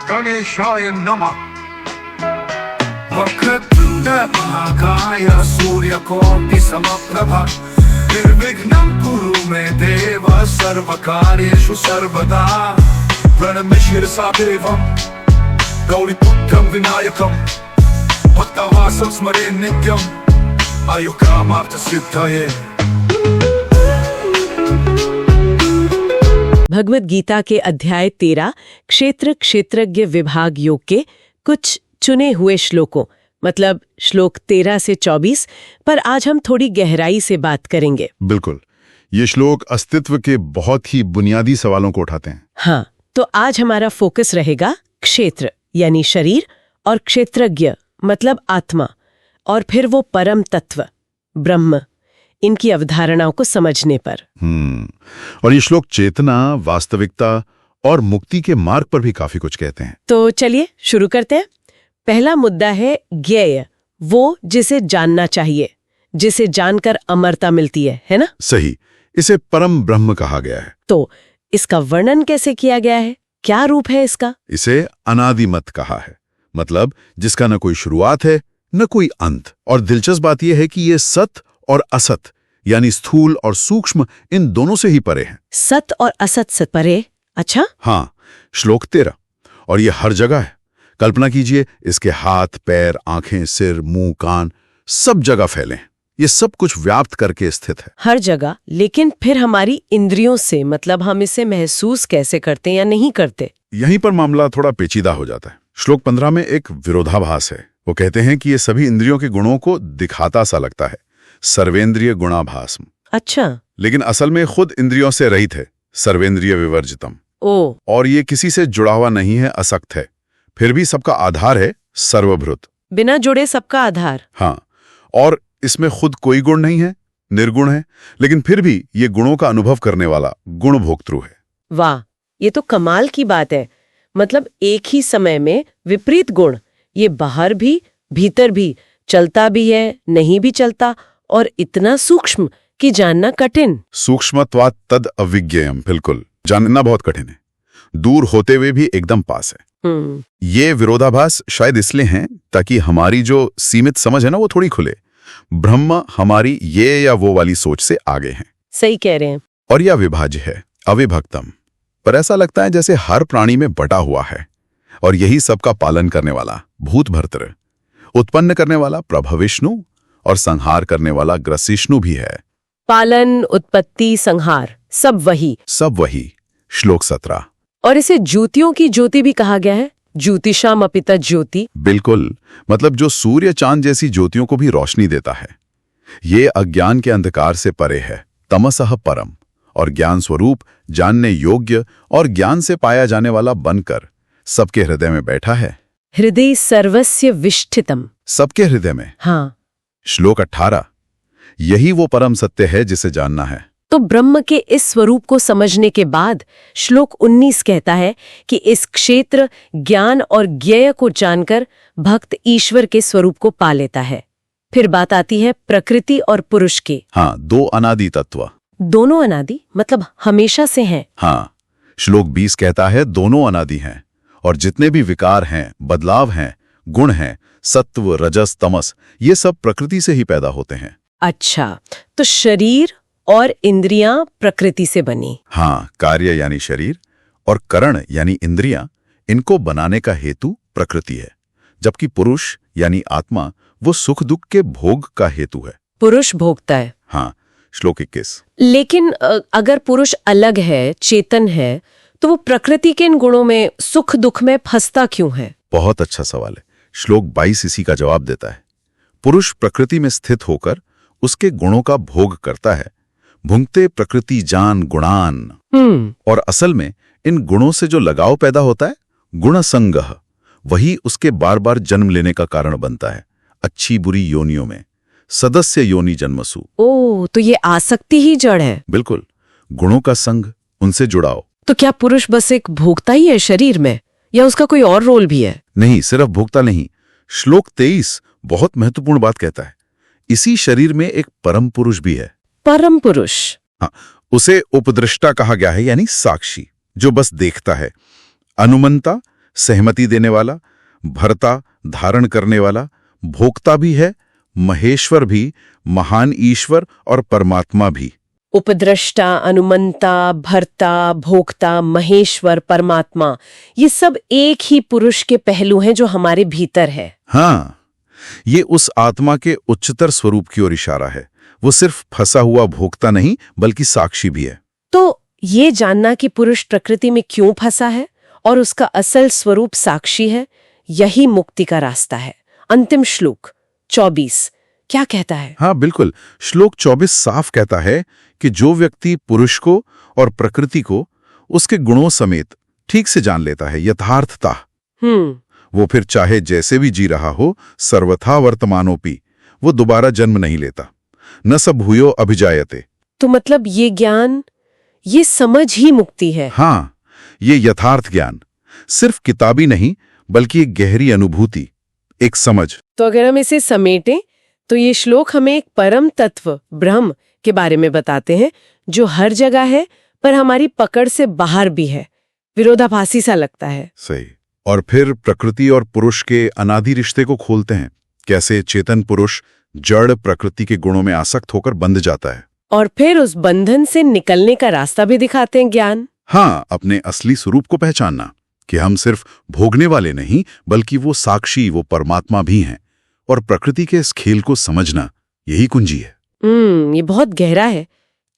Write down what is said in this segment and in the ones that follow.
गणेशाय नमः। वक्रतुण्डमहाकाय सूर्यकोटिसमप्रभा निर्विघ्नं कुरु मे देव सर्वकार्येषु सर्वदा। प्रणम्य शिरसा देवं गौरीपुत्रं विनायकं भक्तवासं स्मरे नित्यम् आयुकामार्थसिद्धये। भगवद गीता के अध्याय 13 क्षेत्र क्षेत्रज्ञ विभाग योग के कुछ चुने हुए श्लोकों मतलब श्लोक 13 से 24 पर आज हम थोड़ी गहराई से बात करेंगे। बिल्कुल, ये श्लोक अस्तित्व के बहुत ही बुनियादी सवालों को उठाते हैं। हाँ, तो आज हमारा फोकस रहेगा क्षेत्र यानी शरीर और क्षेत्रज्ञ मतलब आत्मा और फिर वो परम तत्व ब्रह्म, इनकी अवधारणाओं को समझने पर। और ये श्लोक चेतना, वास्तविकता और मुक्ति के मार्ग पर भी काफी कुछ कहते हैं। तो चलिए शुरू करते हैं। पहला मुद्दा है ज्ञेय, वो जिसे जानना चाहिए, जिसे जानकर अमरता मिलती है ना? सही, इसे परम ब्रह्म कहा गया है। तो इसका वर्णन कैसे किया गया है? क्या रूप है इसका? इसे अनादिमत कहा है, मतलब जिसका न कोई शुरुआत है न कोई अंत। और दिलचस्प बात यह है कि ये सत और असत यानी स्थूल और सूक्ष्म इन दोनों से ही परे हैं। सत और असत से परे? अच्छा। हाँ, श्लोक 13। और ये हर जगह है। कल्पना कीजिए, इसके हाथ, पैर, आंखें, सिर, मुंह, कान सब जगह फैले हैं। ये सब कुछ व्याप्त करके स्थित है हर जगह। लेकिन फिर हमारी इंद्रियों से मतलब हम इसे महसूस कैसे करते या नहीं करते? यहीं पर मामला थोड़ा पेचीदा हो जाता है। श्लोक 15 में एक विरोधाभास है। वो कहते हैं कि ये सभी इंद्रियों के गुणों को दिखाता सा लगता है, सर्वेंद्रिय गुणाभास। अच्छा। लेकिन असल में खुद इंद्रियों से रहित है, सर्वेंद्रिय विवर्जितम। और ये किसी से जुड़ा हुआ नहीं है, असक्त है। फिर भी सबका आधार है सर्वभृत, बिना जुड़े सबका आधार। हाँ, और इसमें खुद कोई गुण नहीं है, निर्गुण है, लेकिन फिर भी ये गुणों का अनुभव करने वाला गुण भोक्तृ है। वाह, ये तो कमाल की बात है। मतलब एक ही समय में विपरीत गुण, ये बाहर भी भीतर भी, चलता भी है, नहीं भी चलता, और इतना सूक्ष्म कि जानना कठिन। सूक्ष्मत्वात् तद अविज्ञेयम्, बिल्कुल, जानना बहुत कठिन है, दूर होते हुए भी एकदम पास है। ये विरोधाभास शायद इसलिए हैं ताकि हमारी जो सीमित समझ है ना वो थोड़ी खुले। ब्रह्म हमारी ये या वो वाली सोच से आगे हैं। सही कह रहे हैं। और यह विभाज्य है, अविभक्तम। पर ऐसा लगता है जैसे हर प्राणी में बटा हुआ है, और यही सबका पालन करने वाला भूत भर्तृ, उत्पन्न करने वाला प्रभविष्णु और संहार करने वाला ग्रसिष्णु भी है। पालन, उत्पत्ति, संहार सब वही। श्लोक 17। और इसे ज्योतियों की ज्योति भी कहा गया है, ज्योतिषाम अपित ज्योति। बिल्कुल, मतलब जो सूर्य चांद जैसी ज्योतियों को भी रोशनी देता है। ये अज्ञान के अंधकार से परे है, तमसः परम, और ज्ञान स्वरूप, जानने योग्य और ज्ञान से पाया जाने वाला बनकर सबके हृदय में बैठा है। हृदय सर्वस्य विष्ठितम, सबके हृदय में। हाँ। श्लोक 18। यही वो परम सत्य है जिसे जानना है। तो ब्रह्म के इस स्वरूप को समझने के बाद श्लोक 19 कहता है कि इस क्षेत्र, ज्ञान और ज्ञेय को जानकर भक्त ईश्वर के स्वरूप को पा लेता है। फिर बात आती है प्रकृति और पुरुष की। हाँ, दो अनादि तत्व। दोनों अनादि मतलब हमेशा से हैं। हाँ, श्लोक 20 कहता है दोनों अनादि हैं, और जितने भी विकार हैं, बदलाव हैं, गुण हैं, सत्व, रजस, तमस, ये सब प्रकृति से ही पैदा होते हैं। अच्छा, तो शरीर और इंद्रियां प्रकृति से बनी। हाँ, कार्य यानी शरीर और करण यानी इंद्रियां, इनको बनाने का हेतु प्रकृति है, जबकि पुरुष यानी आत्मा वो सुख दुख के भोग का हेतु है। पुरुष भोगता है। हाँ, श्लोक 21। लेकिन अगर पुरुष अलग है, चेतन है, तो वो प्रकृति के इन गुणों में, सुख दुख में फंसता क्यों है? बहुत अच्छा सवाल है। श्लोक 22 इसी का जवाब देता है। पुरुष प्रकृति में स्थित होकर उसके गुणों का भोग करता है, भुंगते प्रकृति जान गुणान। और असल में इन गुणों से जो लगाव पैदा होता है, गुण संगह, वही उसके बार बार जन्म लेने का कारण बनता है, अच्छी बुरी योनियों में, सदस्य योनि जन्मसु। ओह, तो ये आसक्ति ही जड़ है। बिल्कुल, गुणों का संग, उनसे जुड़ाव। तो क्या पुरुष बस एक भोक्ता ही है शरीर में, या उसका कोई और रोल भी है? नहीं, सिर्फ भोक्ता नहीं। श्लोक 23 बहुत महत्वपूर्ण बात कहता है, इसी शरीर में एक परम पुरुष भी है। परम पुरुष? हाँ, उसे उपदृष्टा कहा गया है, यानी साक्षी, जो बस देखता है। अनुमंता, सहमति देने वाला, भरता धारण करने वाला, भोक्ता भी है, महेश्वर भी, महान ईश्वर और परमात्मा भी। उपद्रष्टा, अनुमंता, भर्ता, भोक्ता, महेश्वर, परमात्मा, ये सब एक ही पुरुष के पहलू हैं जो हमारे भीतर है। हाँ, ये उस आत्मा के उच्चतर स्वरूप की ओर इशारा है। वो सिर्फ फंसा हुआ भोक्ता नहीं बल्कि साक्षी भी है। तो ये जानना कि पुरुष प्रकृति में क्यों फंसा है और उसका असल स्वरूप साक्षी है, यही मुक्ति का रास्ता है। अंतिम श्लोक 24 क्या कहता है? हाँ बिल्कुल, श्लोक 24 साफ कहता है कि जो व्यक्ति पुरुष को और प्रकृति को उसके गुणों समेत ठीक से जान लेता है, यथार्थता, वो फिर चाहे जैसे भी जी रहा हो, सर्वथा वर्तमानोपि, वो दोबारा जन्म नहीं लेता। न स भूयो अभिजायते। तो मतलब ये ज्ञान, ये समझ ही मुक्ति है। हाँ, ये यथार्थ ज्ञान सिर्फ किताबी नहीं बल्कि एक गहरी अनुभूति, एक समझ। तो अगर हम इसे समेटें तो ये श्लोक हमें एक परम तत्व ब्रह्म के बारे में बताते हैं जो हर जगह है पर हमारी पकड़ से बाहर भी है। विरोधाभासी सा लगता है। सही। और फिर प्रकृति और पुरुष के अनादि रिश्ते को खोलते हैं। कैसे चेतन पुरुष जड़ प्रकृति के गुणों में आसक्त होकर बंध जाता है, और फिर उस बंधन से निकलने का रास्ता भी दिखाते हैं ज्ञान। हाँ, अपने असली स्वरूप को पहचानना कि हम सिर्फ भोगने वाले नहीं बल्कि वो साक्षी, वो परमात्मा भी हैं। और प्रकृति के इस खेल को समझना यही कुंजी है। ये बहुत गहरा है।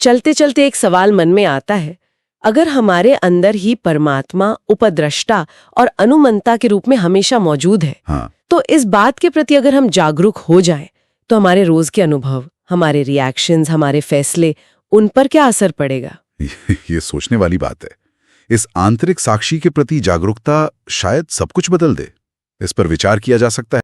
चलते चलते एक सवाल मन में आता है, अगर हमारे अंदर ही परमात्मा उपद्रष्टा और अनुमंता के रूप में हमेशा मौजूद है, हाँ, तो इस बात के प्रति अगर हम जागरूक हो जाएं, तो हमारे रोज के अनुभव, हमारे रिएक्शंस, हमारे फैसले, उन पर क्या असर पड़ेगा? ये सोचने वाली बात है। इस आंतरिक साक्षी के प्रति जागरूकता शायद सब कुछ बदल दे। इस पर विचार किया जा सकता है।